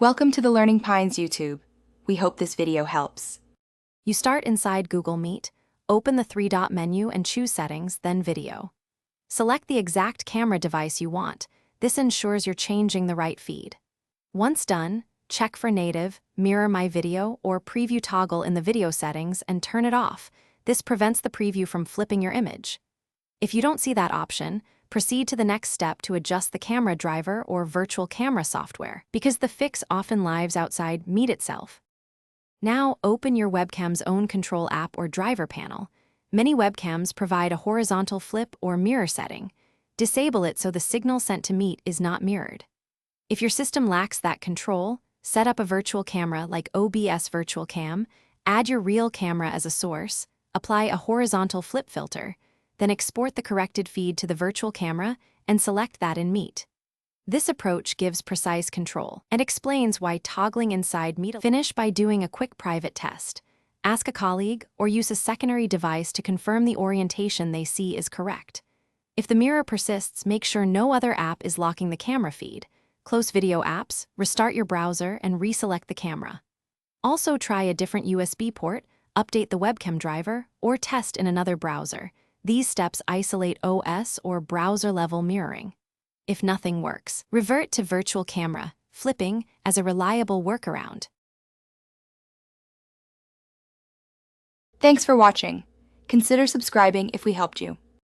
Welcome to the Learning Pines YouTube. We hope this video helps. You start inside Google Meet, open the three-dot menu and choose Settings, then Video. Select the exact camera device you want. This ensures you're changing the right feed. Once done, check for Native, Mirror My Video, or Preview toggle in the video settings and turn it off. This prevents the preview from flipping your image. If you don't see that option, proceed to the next step to adjust the camera driver or virtual camera software, because the fix often lives outside Meet itself. Now open your webcam's own control app or driver panel. Many webcams provide a horizontal flip or mirror setting. Disable it so the signal sent to Meet is not mirrored. If your system lacks that control, set up a virtual camera like OBS Virtual Cam, add your real camera as a source, apply a horizontal flip filter, then export the corrected feed to the virtual camera and select that in Meet. This approach gives precise control and explains why toggling inside Meet. Finish by doing a quick private test. Ask a colleague or use a secondary device to confirm the orientation they see is correct. If the mirror persists, make sure no other app is locking the camera feed. Close video apps, restart your browser, and reselect the camera. Also try a different USB port, update the webcam driver, or test in another browser. These steps isolate OS or browser-level mirroring. If nothing works, revert to virtual camera, flipping as a reliable workaround. Thanks for watching. Consider subscribing if we helped you.